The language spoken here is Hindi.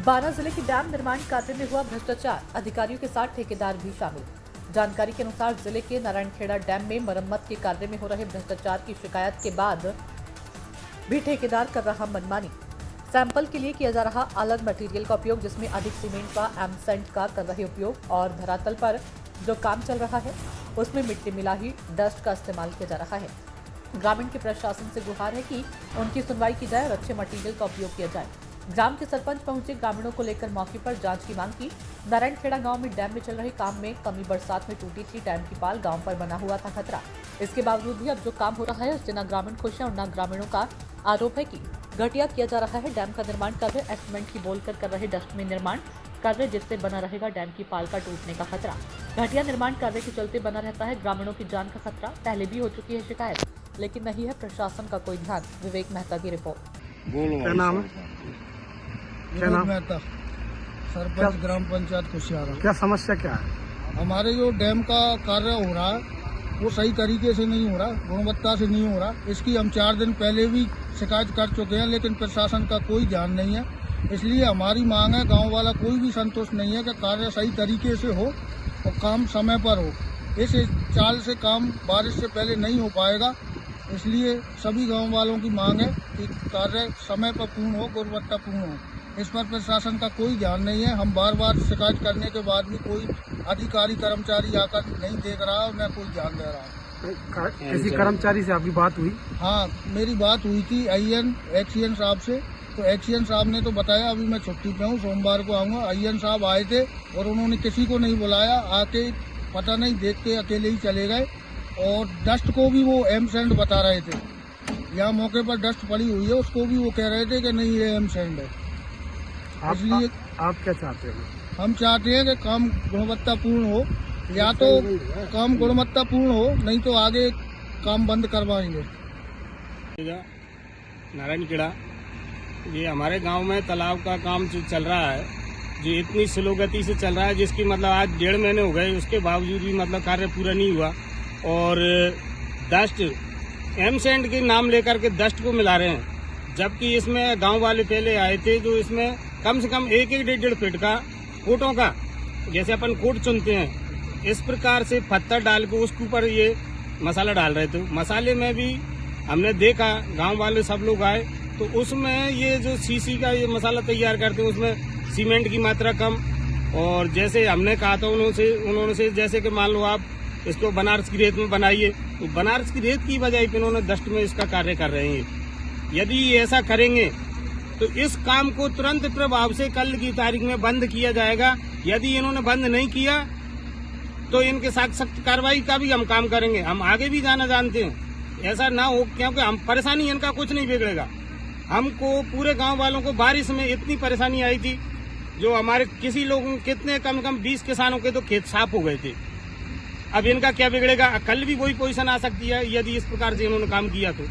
बारां जिले के डैम निर्माण कार्य में हुआ भ्रष्टाचार, अधिकारियों के साथ ठेकेदार भी शामिल। जानकारी के अनुसार जिले के नारायणखेड़ा डैम में मरम्मत के कार्य में हो रहे भ्रष्टाचार की शिकायत के बाद भी ठेकेदार कर रहा मनमानी। सैंपल के लिए किया जा रहा अलग मटेरियल का उपयोग, जिसमें अधिक सीमेंट का एमसेंट का कर रहे उपयोग और धरातल पर जो काम चल रहा है उसमें मिट्टी मिला ही डस्ट का इस्तेमाल किया जा रहा है। ग्रामीण के प्रशासन से गुहार है कि उनकी सुनवाई की जाए और अच्छे मटेरियल का उपयोग किया जाए। ग्राम के सरपंच पहुंचे, ग्रामीणों को लेकर मौके पर जांच की मांग की। नारायणखेड़ा गांव में डैम में चल रहे काम में कमी, बरसात में टूटी थी डैम की पाल, गांव पर बना हुआ था खतरा। इसके बावजूद भी अब जो काम हो रहा है उससे न ग्रामीण खुश है और न ग्रामीणों का आरोप है कि घटिया किया जा रहा है। डैम का निर्माण कार्य एस्टीमेट की बोलकर कर रहे डस्ट में निर्माण कार्य, जिससे बना रहेगा डैम की पाल का टूटने का खतरा। घटिया निर्माण कार्य के चलते बना रहता है ग्रामीणों की जान का खतरा। पहले भी हो चुकी है शिकायत, लेकिन नहीं है प्रशासन का कोई ध्यान। विवेक मेहता की रिपोर्ट। क्या नाम है? क्या नाम? मेहता, सरपंच ग्राम पंचायत कुशियारा। क्या समस्या क्या है? हमारे जो डैम का कार्य हो रहा है वो सही तरीके से नहीं हो रहा, गुणवत्ता से नहीं हो रहा। इसकी हम 4 दिन पहले भी शिकायत कर चुके हैं, लेकिन प्रशासन का कोई ध्यान नहीं है। इसलिए हमारी मांग है, गांव वाला कोई भी संतुष्ट नहीं है कि कार्य सही तरीके से हो और काम समय पर हो। इस चाल से काम बारिश से पहले नहीं हो पाएगा। इसलिए सभी गांव वालों की मांग है कि कार्य समय पर पूर्ण हो, गुणवत्तापूर्ण हो। इस पर प्रशासन का कोई ध्यान नहीं है। हम बार बार शिकायत करने के बाद भी कोई अधिकारी कर्मचारी आकर नहीं देख रहा और न कोई ध्यान दे रहा। किसी कर्मचारी से आपकी बात हुई? हाँ, मेरी बात हुई थी एक्सीएन साहब से। तो एक्सीएन साहब ने तो बताया अभी मैं छुट्टी पे हूँ, सोमवार को आऊँगा। आईएन साहब आए थे और उन्होंने किसी को नहीं बुलाया, आके पता नहीं देख के अकेले ही चले गए। और डस्ट को भी वो एमसेंड बता रहे थे। यहाँ मौके पर डस्ट पड़ी हुई है, उसको भी वो कह रहे थे कि नहीं ये एमसेंड है। इसलिए आप क्या चाहते हैं? हम चाहते हैं कि काम गुणवत्तापूर्ण हो, या तो काम गुणवत्तापूर्ण हो, नहीं तो आगे काम बंद करवाएंगे। नारायणखेड़ा, ये हमारे गांव में तालाब का काम जो चल रहा है, जो इतनी स्लो गति से चल रहा है, जिसकी मतलब आज 1.5 महीने हो गए, उसके बावजूद भी मतलब कार्य पूरा नहीं हुआ। और डस्ट एमसेंड के नाम लेकर के डस्ट को मिला रहे हैं, जबकि इसमें गांव वाले पहले आए थे जो इसमें कम से कम 1-1, 1.5 फीट का कोटों का, जैसे अपन कोट चुनते हैं, इस प्रकार से पत्थर डाल के उसके ऊपर ये मसाला डाल रहे थे। मसाले में भी हमने देखा, गांव वाले सब लोग आए तो उसमें ये जो सीसी का ये मसाला तैयार करते हैं उसमें सीमेंट की मात्रा कम। और जैसे हमने कहा था उन्होंने से जैसे कि मान लो आप इसको बनारस की रेत में बनाइए, तो बनारस की रेत की बजाय पे इन्होंने डस्ट में इसका कार्य कर रहे हैं। यदि ऐसा करेंगे तो इस काम को तुरंत प्रभाव से कल की तारीख में बंद किया जाएगा। यदि इन्होंने बंद नहीं किया तो इनके साथ सख्त कार्रवाई का भी हम काम करेंगे। हम आगे भी जाना जानते हैं, ऐसा ना हो, क्योंकि हम परेशानी इनका कुछ नहीं बिगड़ेगा। हमको पूरे गांव वालों को बारिश में इतनी परेशानी आई थी, जो हमारे किसी लोगों कितने कम 20 किसानों के तो खेत साफ हो गए थे। अब इनका क्या बिगड़ेगा? कल भी वही पोजीशन आ सकती है यदि इस प्रकार से इन्होंने काम किया तो।